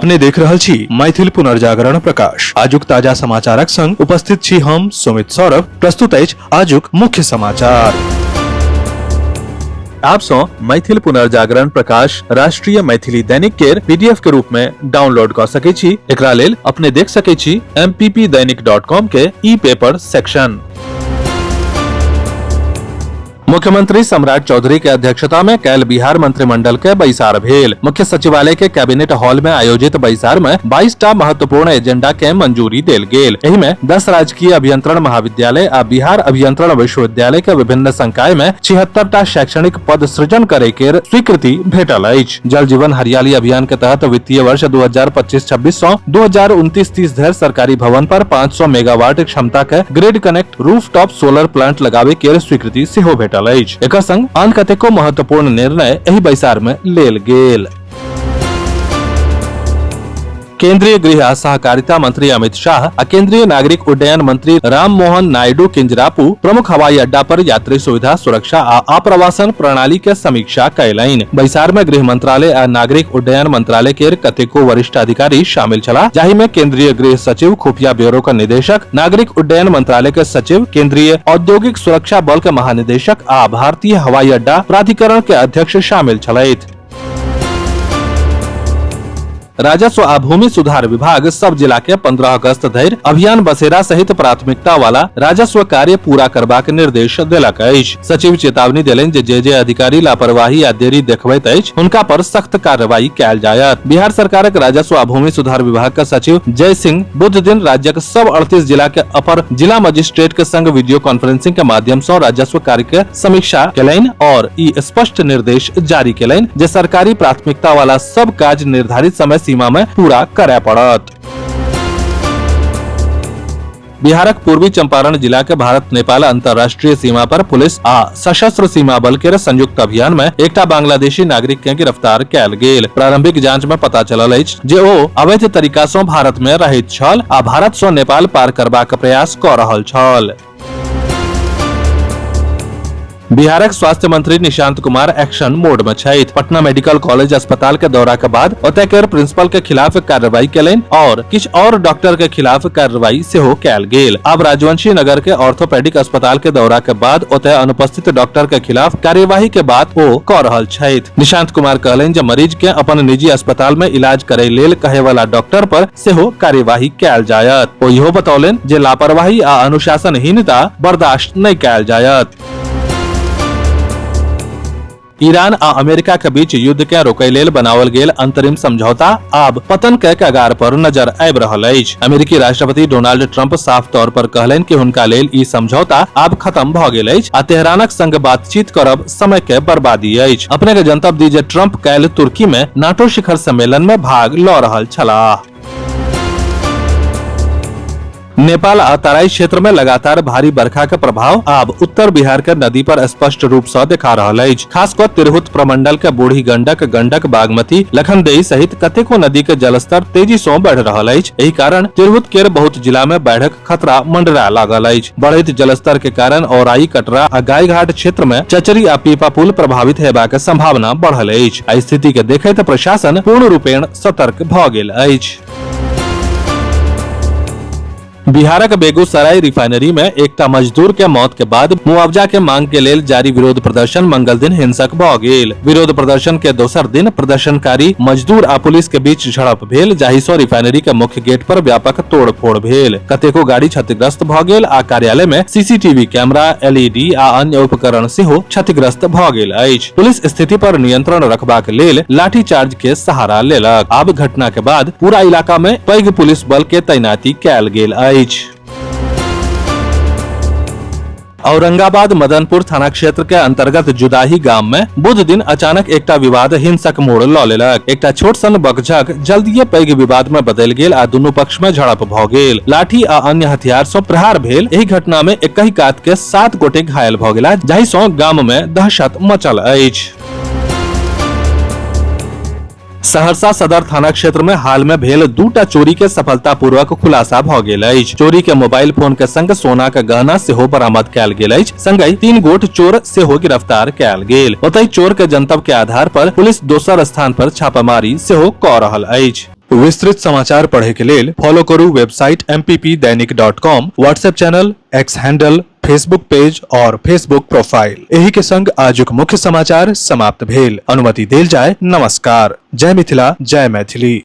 अपने देख रहल छी मैथिल पुनर्जागरण प्रकाश। आजुक ताजा समाचारक संग उपस्थित छी हम सुमित सौरभ। प्रस्तुत अछि आजुक मुख्य समाचार। आप सो मैथिल पुनर्जागरण प्रकाश राष्ट्रीय मैथिली दैनिक केर पीडीएफ के रूप में डाउनलोड कर सके छी। एकरा लेल अपने देख सके छी mppdainik.com के ई पेपर सेक्शन। मुख्यमंत्री सम्राट चौधरी के अध्यक्षता में कल बिहार मंत्रिमंडल के बैसार भेल। मुख्य सचिवालय के कैबिनेट हॉल में आयोजित बैसार में 22टा महत्वपूर्ण एजेंडा के मंजूरी देल गेल। एहि में 10 राजकीय अभियंत्रण महाविद्यालय आ बिहार अभियंत्रण विश्वविद्यालय के विभिन्न संकाय में 76टा शैक्षणिक पद सृजन करे के स्वीकृति भेटल अछि। जल जीवन हरियाली अभियान के तहत वित्तीय वर्ष 2025-26 से 2029-30 धरि सरकारी भवन पर 500 मेगावाट क्षमता के grid connect rooftop solar plant लगावे के स्वीकृति सेहो भेटल। एकर संग आन कतेको महत्वपूर्ण निर्णय एहि बैसार में लेल गेल। केंद्रीय गृह आ सहकारिता मंत्री अमित शाह आ केंद्रीय नागरिक उड्डयन मंत्री राम मोहन नायडू किंजरापू प्रमुख हवाई अड्डा पर यात्री सुविधा, सुरक्षा आ आप्रवासन प्रणाली के समीक्षा कयलनि। बैसार में गृह मंत्रालय आ नागरिक उड्डयन मंत्रालय के कतेको वरिष्ठ अधिकारी शामिल छलाह, जाहि में केंद्रीय गृह सचिव, खुफिया ब्यूरो के निदेशक, नागरिक उड्डयन मंत्रालय के सचिव, केंद्रीय औद्योगिक सुरक्षा बल के महानिदेशक आ भारतीय हवाई अड्डा प्राधिकरण के अध्यक्ष शामिल छलथि। राजस्व आ भूमि सुधार विभाग सब जिला के 15 अगस्त धरि अभियान बसेरा सहित प्राथमिकता वाला राजस्व कार्य पूरा करबाक निर्देश देलक अछि। सचिव चेतावनी देलनि जे अधिकारी लापरवाही आ देरी देखबैत अछि हुनका पर सख्त कार्रवाई कयल जायत। बिहार सरकारक राजस्व आ भूमि सुधार विभाग के सचिव जय सिंह बुध दिन राज्यक सब 38 जिला के अपर जिला मजिस्ट्रेट के संग वीडियो कॉन्फ्रेंसिंग के माध्यम से राजस्व कार्य के समीक्षा केलनि और ई स्पष्ट निर्देश जारी केलनि जे सरकारी प्राथमिकता वाला सब काज निर्धारित समय सीमा में पूरा करे पड़त। बिहारक पूर्वी चंपारण जिला के भारत नेपाल अंतर्राष्ट्रीय सीमा पर पुलिस आ सशस्त्र सीमा बल के संयुक्त अभियान में एकटा बांग्लादेशी नागरिक के गिरफ्तार कयल गेल। प्रारंभिक जांच में पता चलल अछि जे ओ अवैध तरीका सँ भारत में रहैत छल आ भारत सँ नेपाल पार करबाक प्रयास क रहल छल। बिहारक स्वास्थ्य मंत्री निशांत कुमार एक्शन मोड में छथि। पटना मेडिकल कॉलेज अस्पताल के दौरा के बाद ओतय के प्रिंसिपल के खिलाफ कार्रवाई केलनि और किछु और डॉक्टर के खिलाफ कार्रवाई सेहो कयल गेल। अब राजवंशी नगर के ऑर्थोपेडिक अस्पताल के दौरा के बाद ओतय अनुपस्थित डॉक्टर के खिलाफ कार्यवाही के बात ओ क रहल छथि। निशांत कुमार कहलनि जे मरीज के अपन निजी अस्पताल में इलाज करे लेल कहे वाला डॉक्टर पर सेहो कार्यवाही कयल जायत। ओ इहो बतौलनि जे लापरवाही आ अनुशासनहीनता बर्दाश्त नहि कयल जायत। ईरान आ अमेरिका के बीच युद्ध के रोकय लेल बनावल गेल अंतरिम समझौता आब पतन के कगार पर नजर आबि रहल अछि। अमेरिकी राष्ट्रपति डोनाल्ड ट्रंप साफ तौर पर कहलनि कि हुनका लेल ई समझौता आब खत्म भ गेल अछि आ तेहरानक संग बातचीत करब समय के बर्बादी अछि। अपने के जनतब दी जे ट्रंप काल्हि तुर्की में नाटो शिखर सम्मेलन में भाग ल रहल छलाह। नेपाल आ तराई क्षेत्र में लगातार भारी बरखा के प्रभाव आब उत्तर बिहार के नदी पर स्पष्ट रूप से देखा रहल अछि। खासकर तिरहुत प्रमंडल के बूढ़ी गंडक, बागमती, लखनदेई सहित कतेको नदी के जलस्तर तेजी से बढ़ रहल अछि। एहि कारण तिरहुत के बहुत जिला में बाढ़िक खतरा मंडरा लागल अछि। बढ़ैत जलस्तर के कारण औराई, कटरा आ गायघाट क्षेत्र में चचरी आ पीपा पुल प्रभावित हेबाक संभावना बढ़ल अछि। एहि स्थिति के देखैत प्रशासन पूर्ण रूपेण सतर्क भ गेल अछि। बिहारक बेगूसराय रिफाइनरी में एकटा मजदूर के मौत के बाद मुआवजा के मांग के लेल जारी विरोध प्रदर्शन मंगल दिन हिंसक भ गेल। विरोध प्रदर्शन के दोसर दिन प्रदर्शनकारी मजदूर आ पुलिस के बीच झड़प भेल, जाहि सँ रिफाइनरी के मुख्य गेट पर व्यापक तोड़फोड़ भेल। कतेको गाड़ी क्षतिग्रस्त भ गेल आ कार्यालय में सीसीटीवी कैमरा, एलईडी आ अन्य उपकरण सेहो क्षतिग्रस्त भ गेल अछि। पुलिस स्थिति पर नियंत्रण रखबाक लेल लाठीचार्ज के सहारा लेलक। आब घटना के बाद पूरा इलाका में पैघ पुलिस बल के तैनाती कयल गेल अछि। औरंगाबाद मदनपुर थाना क्षेत्र के अंतर्गत जुदाही गांव में बुध दिन अचानक एकटा विवाद हिंसक मोड़ ल लेलक। एकटा छोट सन बकझक जल्दीए पैघ विवाद में बदल गेल आ दुनू पक्ष में झड़प भ गेल। लाठी आ अन्य हथियार सँ प्रहार भेल। एहि घटना में एकहि कात के 7 गोटे घायल भ गेला, जाहि सँ गाम में दहशत मचल अछि। सहरसा सदर थाना क्षेत्र में हाल में भेल 2टा चोरी के सफलतापूर्वक खुलासा भ गेल अछि। चोरी के मोबाइल फोन के संग सोना के गहना सेहो बरामद कयल गेल अछि। संगहि 3 गोट चोर सेहो गिरफ्तार कयल गेल। ओतहि चोर के जनतब के आधार पर पुलिस दोसर स्थान पर छापामारी सेहो क रहल अछि। विस्तृत समाचार पढ़े के लेल फॉलो करू वेबसाइट mppदैनिक.com, WhatsApp channel, X handle, Facebook page और फेसबुक प्रोफाइल। एही के संग आजुक मुख्य समाचार समाप्त भेल। अनुमति देल जाय। नमस्कार। जय मिथिला, जय मैथिली।